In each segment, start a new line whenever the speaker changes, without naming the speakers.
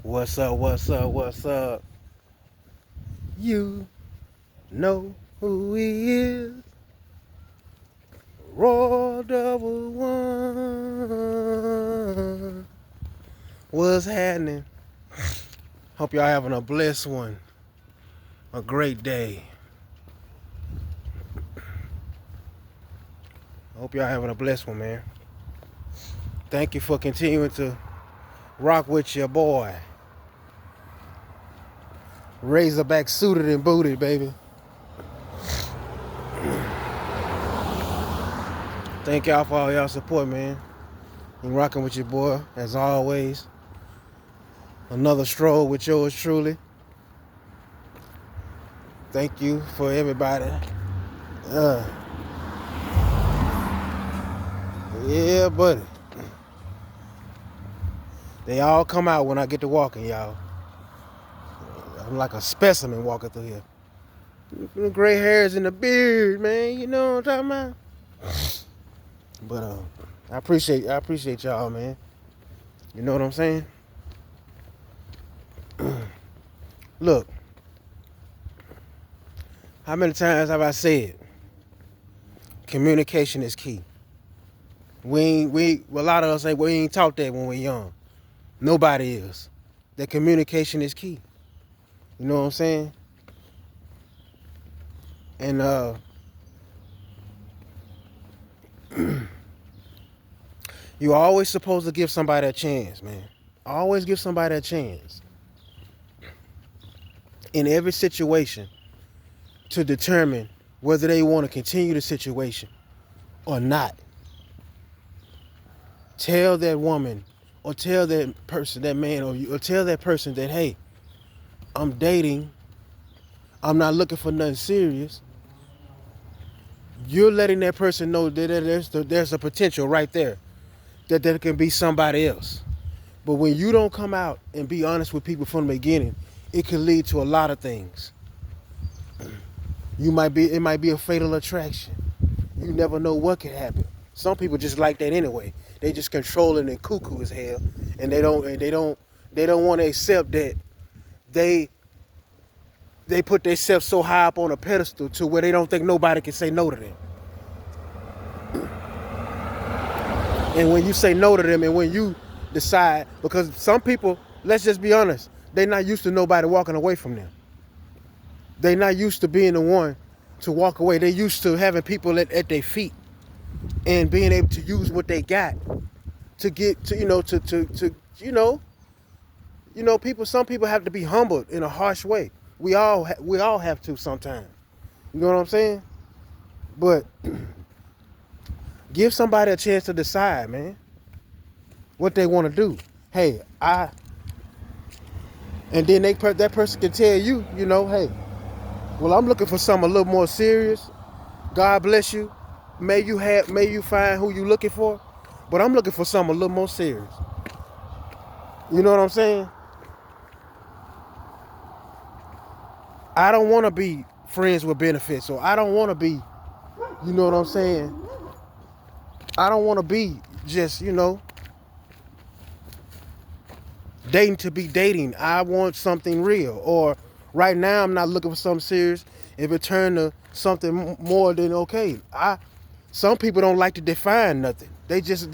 What's up, what's up, what's up? You know who he is. Raw double one. What's happening? Hope y'all having a blessed one. A great day. Hope y'all having a blessed one, man. Thank you for continuing to rock with your boy. Razorback suited and booted, baby. Thank y'all for all y'all support, man. You rocking with your boy, as always. Another stroll with yours truly. Thank you for everybody. Yeah, buddy. They all come out when I get to walking, y'all. I'm like a specimen walking through here. The gray hairs in the beard, man. You know what I'm talking about? But I appreciate y'all, man. You know what I'm saying? Look, how many times have I said communication is key? A lot of us say we ain't taught that when we're young. Nobody is. That communication is key. You know what I'm saying? And you're always supposed to give somebody a chance, man. Always give somebody a chance. In every situation, to determine whether they want to continue the situation or not. Tell that woman or tell that person, that man, or tell that person that, hey, I'm dating. I'm not looking for nothing serious. You're letting that person know that there's a potential right there, that there can be somebody else. But when you don't come out and be honest with people from the beginning, it can lead to a lot of things. It might be a fatal attraction. You never know what could happen. Some people just like that anyway. They just controlling and cuckoo as hell, and they don't want to accept that they put themselves so high up on a pedestal to where they don't think nobody can say no to them. And when you say no to them, and when you decide, because some people, let's just be honest, they're not used to nobody walking away from them. They're not used to being the one to walk away. They're used to having people at their feet and being able to use what they got to get to, people. Some people have to be humbled in a harsh way. We all have to sometimes. You know what I'm saying? But give somebody a chance to decide, man, what they want to do. Hey, and then that person can tell you, hey, well, I'm looking for something a little more serious. God bless you. May you find who you looking for, but I'm looking for something a little more serious. You know what I'm saying? I don't want to be friends with benefits, or I don't want to be, you know what I'm saying? I don't want to be just, dating to be dating. I want something real. Or right now I'm not looking for something serious. If it turned to something more, than okay. Some people don't like to define nothing. They just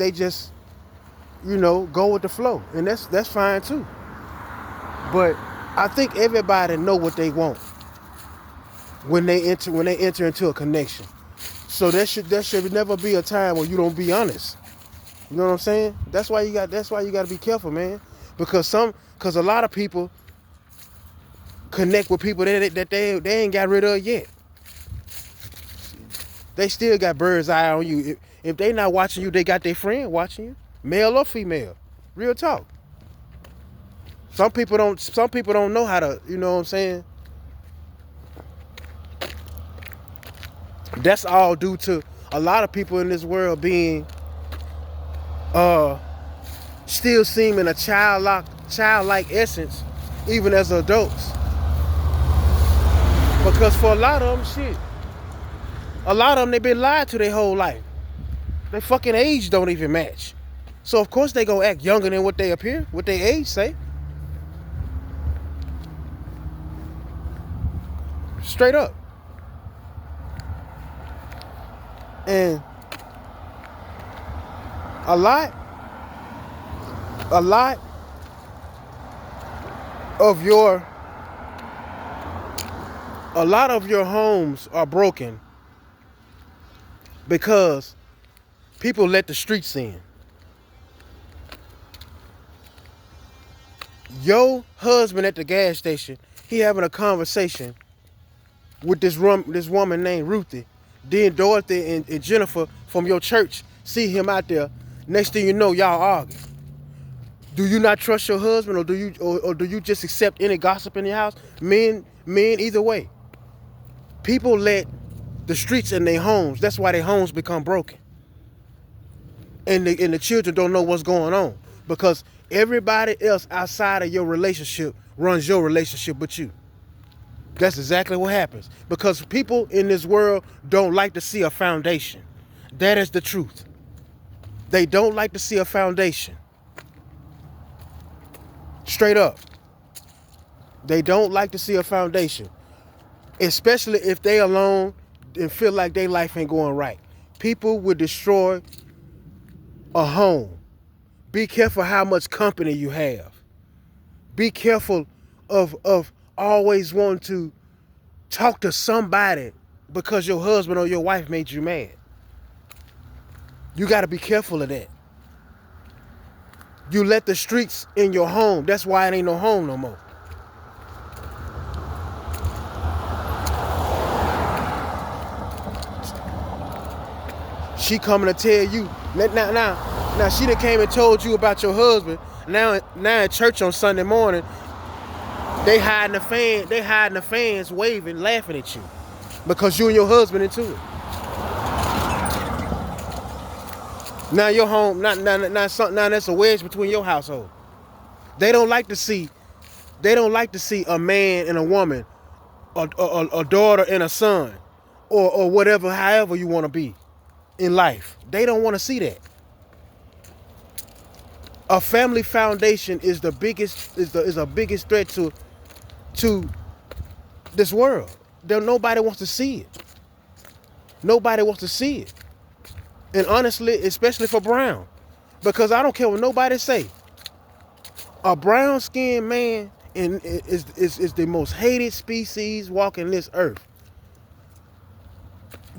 go with the flow, and that's fine too. But I think everybody know what they want when they enter into a connection. So there should never be a time where you don't be honest. You know what I'm saying? That's why you got to be careful, man. Because a lot of people connect with people that they ain't got rid of yet. They still got bird's eye on you. If they not watching you, they got their friend watching you, male or female. Real talk. Some people don't know how to, you know what I'm saying? That's all due to a lot of people in this world being still seeming a childlike essence, even as adults. Because for a lot of them, they've been lied to their whole life. Their fucking age don't even match. So of course they gonna act younger than what they appear, what their age say. Straight up. And a lot, a lot of your, a lot of your homes are broken because people let the streets in. Your husband at the gas station, he having a conversation with this woman named Ruthie. Then Dorothy and Jennifer from your church see him out there. Next thing you know, y'all argue. Do you not trust your husband, or do you just accept any gossip in your house? Men, either way. People let the streets in their homes. That's why their homes become broken. And the children don't know what's going on, because everybody else outside of your relationship runs your relationship with you. That's exactly what happens. Because people in this world don't like to see a foundation. That is the truth. They don't like to see a foundation. Straight up. They don't like to see a foundation. Especially if they alone and feel like their life ain't going right. People will destroy a home. Be careful how much company you have. Be careful of always wanting to talk to somebody because your husband or your wife made you mad. You got to be careful of that. You let the streets in your home. That's why it ain't no home no more. She coming to tell you. Now she done came and told you about your husband. Now at church on Sunday morning, they hiding the fans waving, laughing at you. Because you and your husband into it. Now your home, now that's a wedge between your household. They don't like to see a man and a woman, a daughter and a son, or whatever, however you want to be in life. They don't want to see that. A family foundation is the biggest threat to this world. Nobody wants to see it. Nobody wants to see it. And honestly, especially for brown, because I don't care what nobody say. A brown-skinned man is the most hated species walking this earth.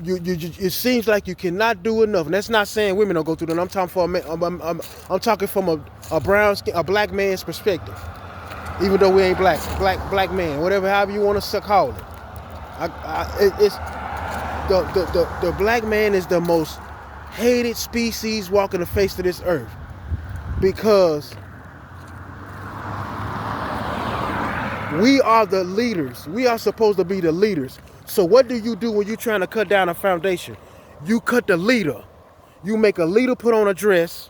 It seems like you cannot do enough, and that's not saying women don't go through that. I'm talking for a man. I'm talking from a black man's perspective. Even though we ain't black man, whatever, however you want to call it. It's the black man is the most hated species walking the face of this earth, because we are the leaders. We are supposed to be the leaders. So what do you do when you're trying to cut down a foundation? You cut the leader. You make a leader put on a dress.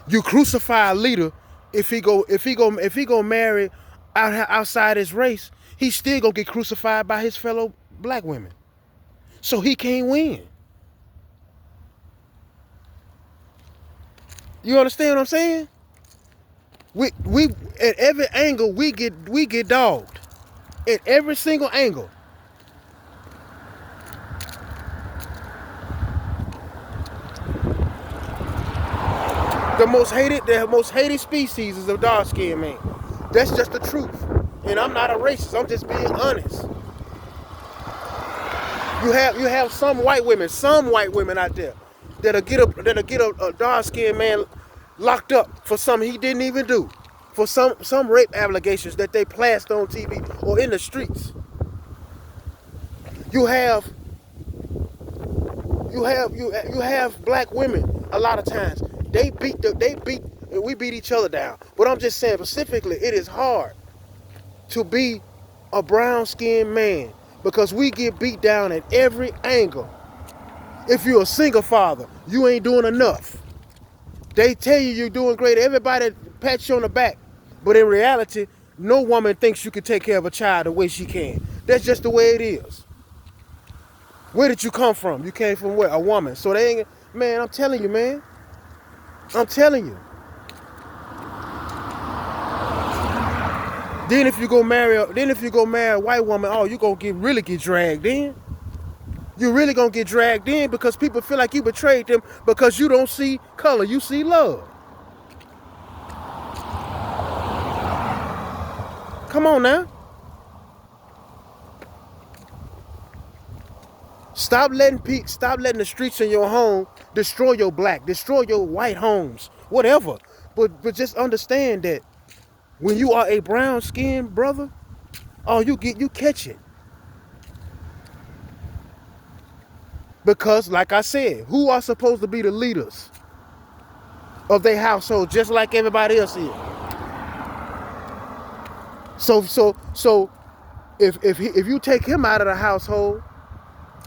You crucify a leader. If he go marry outside his race, he's still gonna get crucified by his fellow black women. So he can't win. You understand what I'm saying? We at every angle we get dogged. At every single angle. The most hated species is a dark-skinned man. That's just the truth. And I'm not a racist. I'm just being honest. You have some white women out there that'll get a dark-skinned man locked up for something he didn't even do. For some rape allegations that they plastered on TV or in the streets. You have black women a lot of times. We beat each other down. But I'm just saying specifically, it is hard to be a brown-skinned man because we get beat down at every angle. If you're a single father, you ain't doing enough. They tell you you're doing great. Everybody pats you on the back. But in reality, no woman thinks you can take care of a child the way she can. That's just the way it is. Where did you come from? You came from where? A woman. So they ain't, man, I'm telling you, man. I'm telling you. Then if you go marry a white woman, oh, you gonna really get dragged in. You really gonna get dragged in because people feel like you betrayed them because you don't see color, you see love. Come on now. Stop letting the streets in your home destroy your black, destroy your white homes, whatever. But just understand that when you are a brown skinned brother, oh, you catch it. Because like I said, who are supposed to be the leaders of their household just like everybody else is? So if you take him out of the household,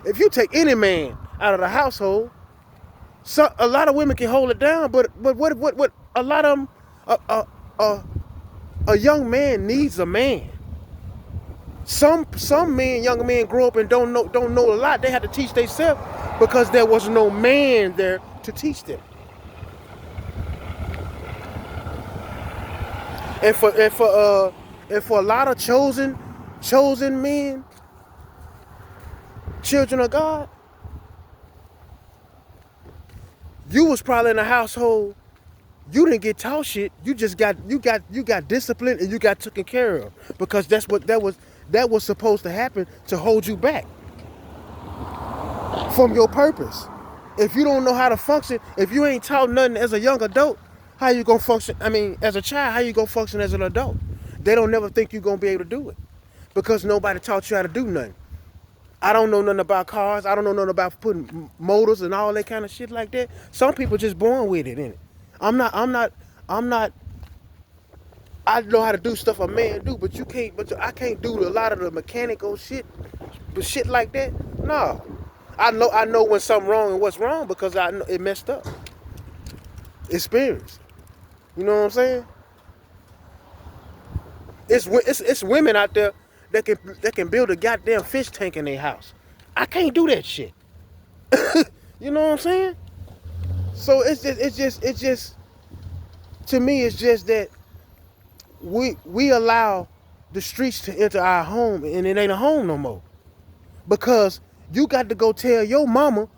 if you take any man out of the household, a lot of women can hold it down, but what a lot of them, a young man needs a man. Some young men grow up and don't know a lot. They have to teach themselves because there was no man there to teach them. And for a lot of chosen men, children of God, you was probably in a household. You didn't get taught shit. You just got disciplined and you got taken care of because that was supposed to happen to hold you back from your purpose. If you don't know how to function, if you ain't taught nothing as a young adult, how you gonna function? I mean, as a child, how you gonna function as an adult? They don't never think you're gonna be able to do it because nobody taught you how to do nothing. I don't know nothing about cars. I don't know nothing about putting motors and all that kind of shit like that. Some people just born with it in it. I'm not. I know how to do stuff a man do, but you can't. But I can't do a lot of the mechanical shit, but shit like that. No, I know when something wrong and what's wrong because I know it messed up. Experience. You know what I'm saying? It's women out there that can build a goddamn fish tank in their house. I can't do that shit. You know what I'm saying? So it's just to me it's just that we allow the streets to enter our home and it ain't a home no more. Because you got to go tell your mama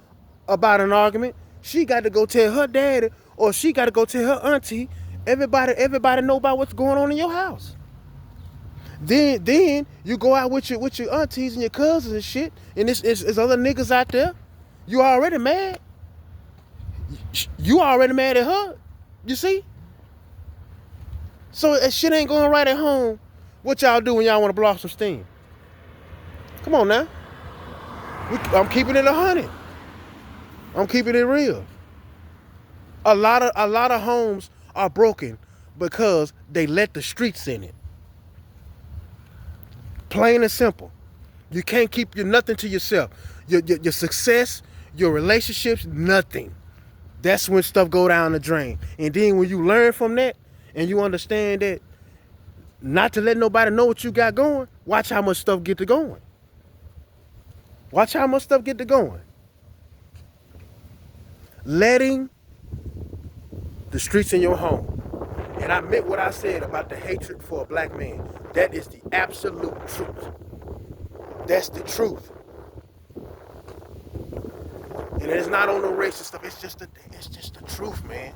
about an argument. She got to go tell her daddy or she got to go tell her auntie. Everybody know about what's going on in your house. Then you go out with your aunties and your cousins and shit, and it's other niggas out there. You already mad. You already mad at her. You see? So if shit ain't going right at home, what y'all do when y'all want to blow off some steam? Come on now. I'm keeping it 100. I'm keeping it real. A lot of homes are broken because they let the streets in it. Plain and simple. You can't keep nothing to yourself. Your success, your relationships, nothing. That's when stuff go down the drain. And then when you learn from that and you understand that not to let nobody know what you got going, watch how much stuff get to going. Watch how much stuff get to going. Letting the streets in your home. And I meant what I said about the hatred for a black man. That is the absolute truth. That's the truth. And it's not on the racist stuff. It's just the truth, man.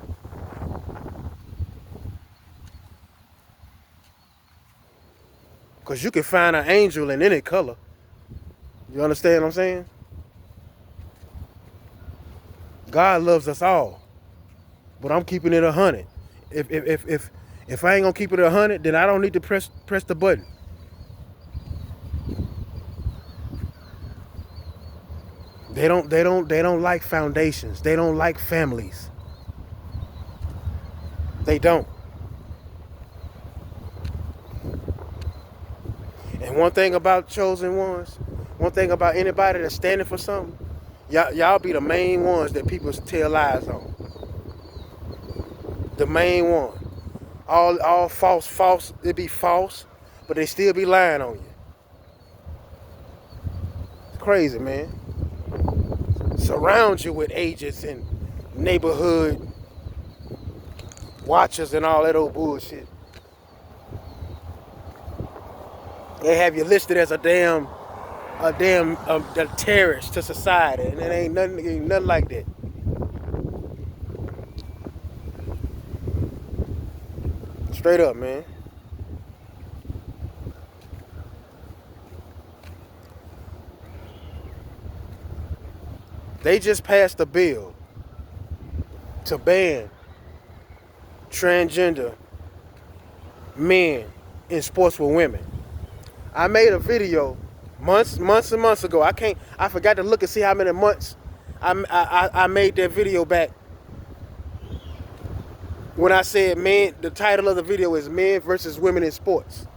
Because you can find an angel in any color. You understand what I'm saying? God loves us all. But I'm keeping it 100. If I ain't gonna keep it 100, then I don't need to press the button. They don't like foundations. They don't like families. They don't. And one thing about chosen ones, one thing about anybody that's standing for something, y'all be the main ones that people tell lies on. The main one. All false, it be false, but they still be lying on you. It's crazy, man. Surround you with agents and neighborhood watchers and all that old bullshit. They have you listed as a terrorist to society, and it ain't nothing like that. Straight up, man. They just passed a bill to ban transgender men in sports with women. I made a video months and months ago. I forgot to look and see how many months I made that video back when I said men. The title of the video is Men versus Women in Sports.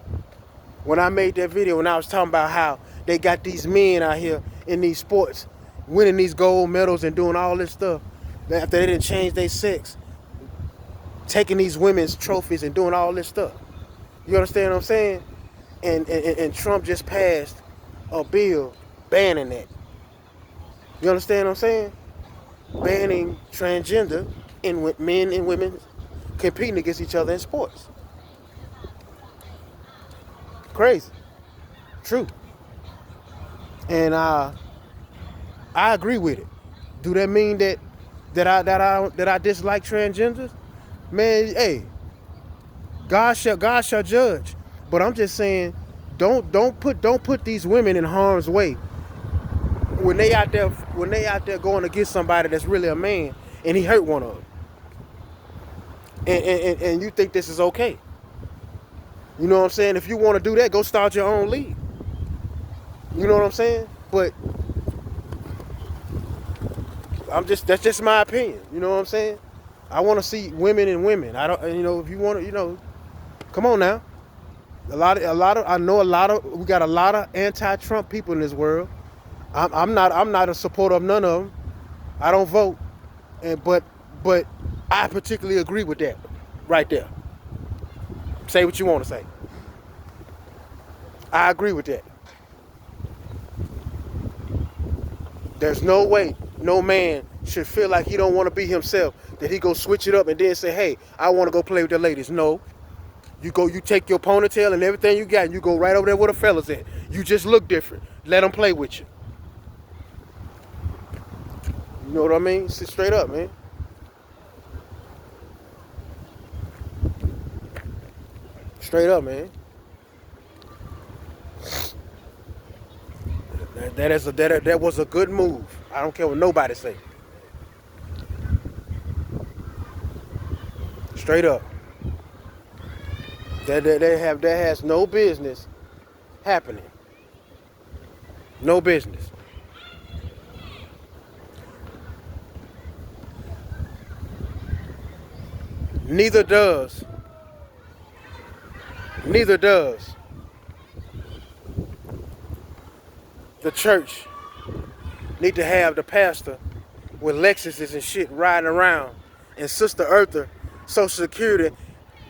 When I made that video, and I was talking about how they got these men out here in these sports winning these gold medals and doing all this stuff after they didn't change their sex, taking these women's trophies and doing all this stuff. You understand what I'm saying? And Trump just passed a bill banning that. You understand what I'm saying? Banning transgender in men and women competing against each other in sports. Crazy. True. And I agree with it. Do that mean that I dislike transgenders? Man, hey, God shall judge. But I'm just saying, don't put these women in harm's way when they out there going against somebody that's really a man and he hurt one of them. And you think this is okay. You know what I'm saying? If you want to do that, go start your own league. You know what I'm saying? But that's just my opinion. You know what I'm saying? I want to see women and women. I don't, if you want to, come on now. I know we got a lot of anti-Trump people in this world. I'm not a supporter of none of them. I don't vote, but I particularly agree with that right there. Say what you want to say. I agree with that. There's no way no man should feel like he don't want to be himself, that he go switch it up and then say, hey, I want to go play with the ladies. No. You take your ponytail and everything you got and you go right over there where the fellas at. You just look different. Let them play with you. You know what I mean? Sit straight up, man. Straight up, man. That was a good move. I don't care what nobody say. Straight up. That has no business happening. No business. Neither does the church need to have the pastor with Lexuses and shit riding around, and Sister Eartha, Social Security,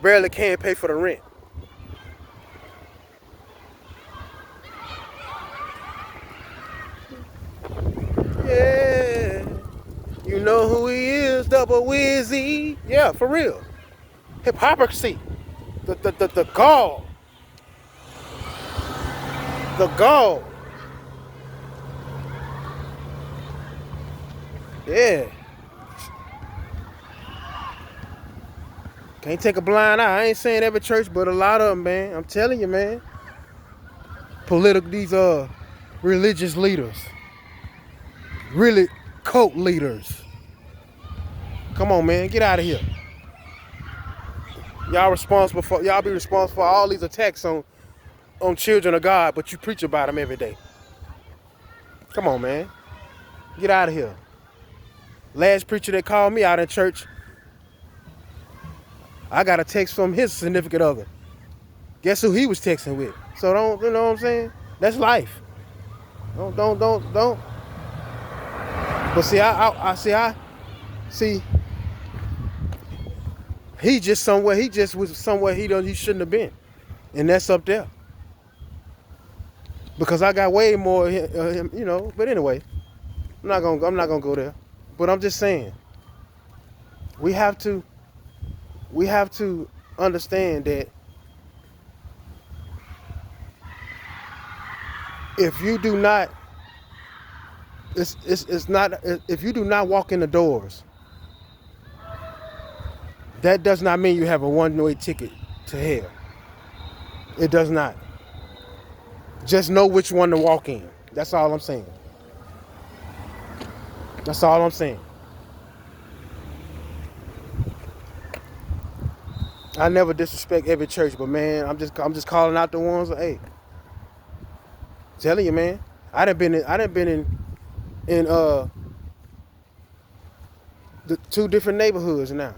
barely can't pay for the rent. Yeah, you know who he is, Double Wizzy. Yeah, for real. Hypocrisy. The gall. The gall. Yeah. Can't take a blind eye. I ain't saying every church, but a lot of them, man. I'm telling you, man. These religious leaders. Really cult leaders. Come on, man. Get out of here. Y'all be responsible for all these attacks on children of God, but you preach about them every day. Come on, man. Get out of here. Last preacher that called me out in church, I got a text from his significant other. Guess who he was texting with? So you know what I'm saying? That's life. Don't. But see, he just was somewhere he shouldn't have been. And that's up there. Because I got way more, but anyway, I'm not gonna go there. But I'm just saying, we have to understand that If you do not, it's not. If you do not walk in the doors, that does not mean you have a one-way ticket to hell. It does not. Just know which one to walk in. That's all I'm saying. That's all I'm saying. I never disrespect every church, but man, I'm just calling out the ones. Hey, telling you, man. I done been in the two different neighborhoods now,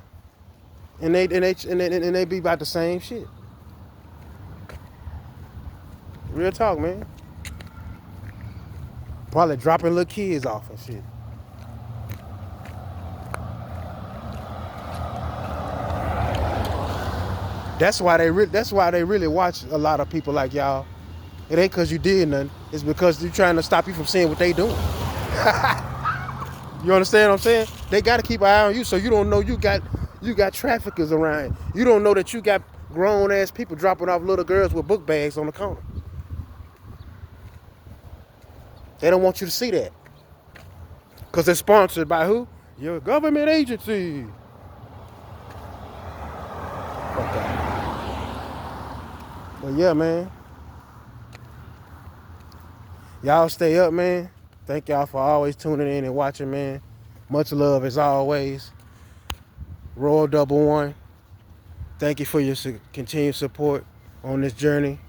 and they be about the same shit. Real talk, man. Probably dropping little kids off and shit. That's why they really watch a lot of people like y'all. It ain't cause you did nothing. It's because they're trying to stop you from seeing what they doing. You understand what I'm saying? They gotta keep an eye on you so you don't know you got traffickers around. You don't know that you got grown ass people dropping off little girls with book bags on the corner. They don't want you to see that. Cause they're sponsored by who? Your government agency. Okay. But yeah, man. Y'all stay up, man. Thank y'all for always tuning in and watching, man. Much love as always. Royal Double One. Thank you for your continued support on this journey.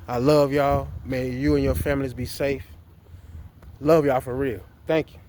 I love y'all. May you and your families be safe. Love y'all for real. Thank you.